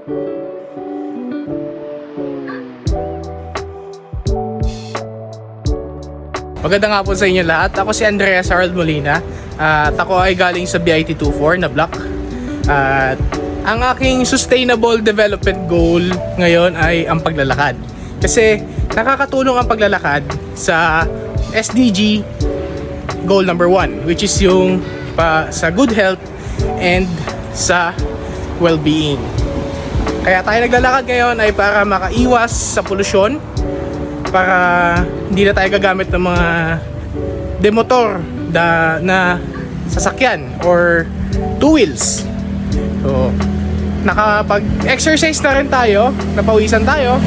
Maganda nga po sa inyo lahat. Ako si Andreas Harold Molina. At ako ay galing sa BIT24 na block. At ang aking sustainable development goal ngayon ay ang paglalakad. Kasi nakakatulong ang paglalakad sa SDG goal number 1, which is yung sa good health and sa well-being. Kaya tayo naglalakad ngayon ay para makaiwas sa polusyon, para hindi na tayo gagamit ng mga demotor na sasakyan or two wheels. So, nakapag-exercise na rin tayo, napawisan tayo.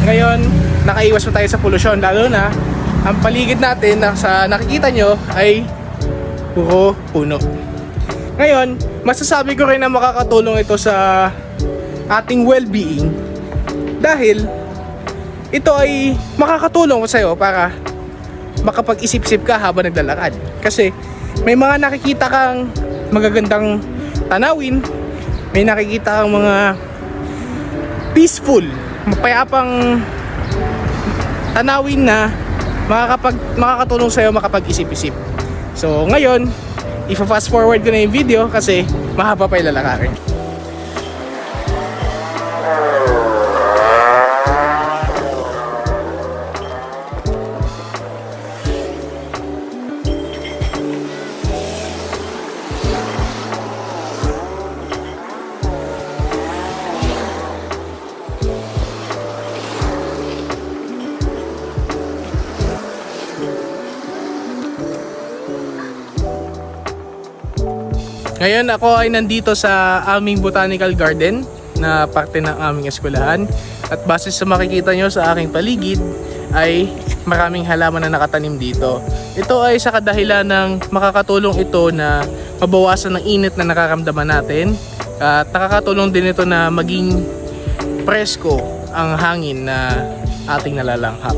Ngayon, nakaiwas pa tayo sa polusyon, lalo na ang paligid natin na sa nakikita nyo ay puro puno. Ngayon, masasabi ko rin na makakatulong ito sa ating well-being dahil ito ay makakatulong sa iyo para makapag-isip-isip ka habang naglalakad. Kasi may mga nakikita kang magagandang tanawin, may nakikita kang mga peaceful, mapayapang tanawin na makakatulong sa iyo makapag-isip-isip. So ngayon, ipa-fast forward ko na yung video kasi mahaba pa yung lalakarin. Ngayon ako ay nandito sa aming botanical garden na parte ng aming eskwelahan. At base sa makikita nyo sa aking paligid ay maraming halaman na nakatanim dito. Ito ay sa kadahilan ng makakatulong ito na mabawasan ng init na nararamdaman natin. At nakakatulong din ito na maging presko ang hangin na ating nalalanghap.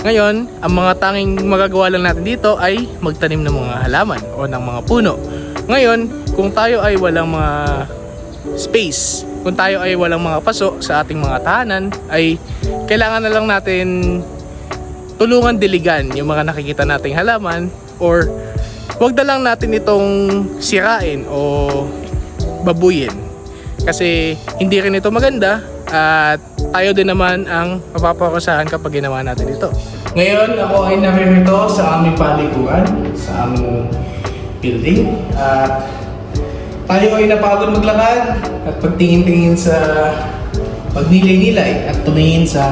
Ngayon, ang mga tanging magagawa lang natin dito ay magtanim ng mga halaman o ng mga puno. Ngayon, kung tayo ay walang mga space, kung tayo ay walang mga paso sa ating mga tahanan, ay kailangan na lang natin tulungan diligan yung mga nakikita nating halaman, or wag na lang natin itong sirain o babuyin. Kasi hindi rin ito maganda at tayo din naman ang mapaparusahan kapag ginawa natin ito. Ngayon, ako ay naririto sa aming paliguan, sa aming building, at tayo ay napagod maglakad at pagtingin-tingin sa pagnilay-nilay at tumingin sa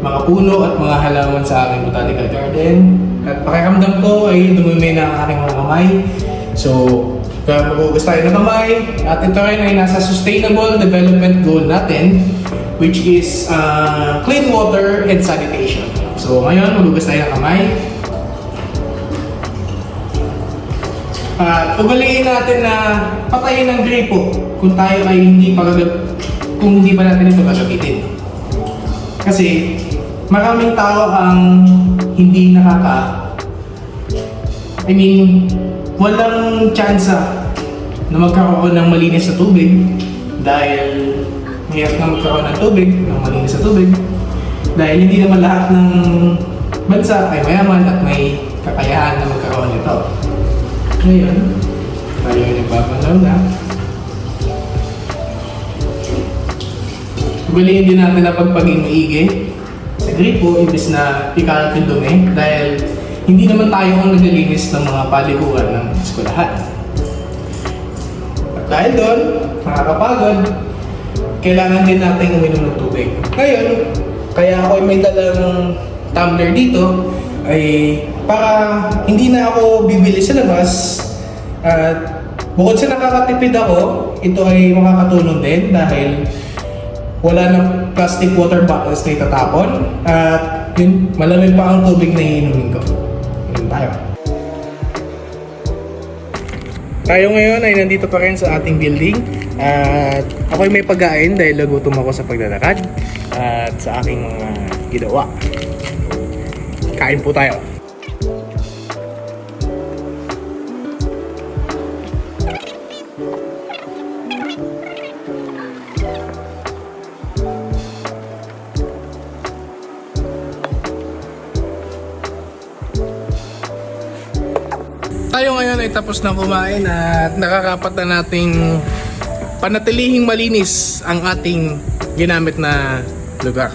mga puno at mga halaman sa aming botanical garden. At pakiramdam ko ay dumumi na ang aking mga kamay. So, magugas tayo ng kamay, at ito rin ay nasa sustainable development goal natin, which is clean water and sanitation. So ngayon, magugas tayo ng kamay. At ugaliin natin na patayin ng gripo kung tayo ay hindi pa natin ito gagamitin. Kasi maraming tao ang hindi walang tsansa na magkaroon ng malinis na tubig dahil mahirap na magkaroon ng malinis na tubig dahil hindi naman lahat ng bansa ay mayaman at may kakayahan na magkaroon nito. Ngayon, tayo ay nagbabanaw na. Ugaliin din natin na pagpaging maigi sa gripo imbis na ikalat yung dumi dahil hindi naman tayo ang naglilinis ng mga paliguan ng eskwelahan. At dahil doon, nakakapagod, kailangan din natin uminom ng tubig. Ngayon, kaya ako ay may dalang tumbler dito ay para hindi na ako bibili sa labas. At bukod sa nakakatipid ako, ito ay makakatulong din dahil wala ng plastic water bottles na itatapon. At yun, malamig pa ang tubig na iinumin ko. Yun tayo. Tayo ngayon ay nandito pa rin sa ating building. At ako ay may pagkain dahil nagutom ako sa paglalakad at sa aking mga ginawa. Kain po tayo. tayo ngayon ay tapos na kumain at nakakapat na nating panatilihing malinis ang ating ginamit na lugar.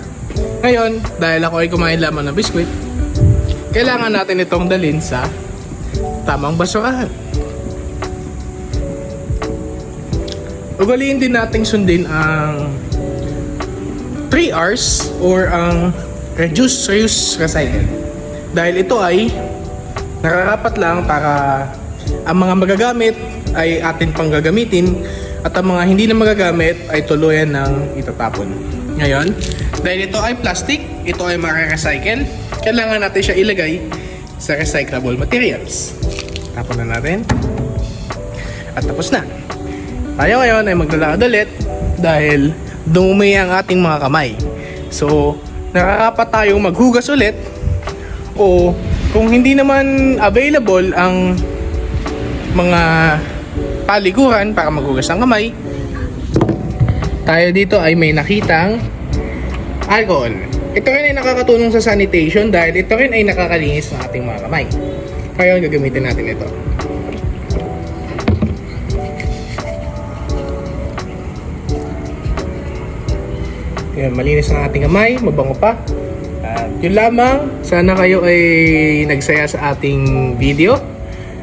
Ngayon, dahil ako ay kumain lamang ng biskwit, kailangan natin itong dalhin sa tamang basurahan. Ugaliin din nating sundin ang 3 R's or ang reduce, reuse, recycle. Dahil ito ay nakakapat lang para ang mga magagamit ay atin pang gagamitin at ang mga hindi na magagamit ay tuluyan ng itatapon. Ngayon, dahil ito ay plastic, ito ay mare-recycle, kailangan natin siya ilagay sa recyclable materials. Tapon na natin. At tapos na. Tayo ngayon ay maglalakad ulit dahil dumumi ang ating mga kamay. So, nakakapat tayong maghugas ulit o kung hindi naman available ang mga paliguran para maghugas ng kamay, tayo dito ay may nakitang alcohol. Ito rin ay nakakatulong sa sanitation dahil ito rin ay nakakalinis ng ating mga kamay. Kaya gagamitin natin ito. Yan, malinis ang ating kamay, mabango pa. At yun lamang, sana kayo ay nagsaya sa ating video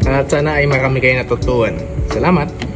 at sana ay marami kayo natutuhan. Salamat!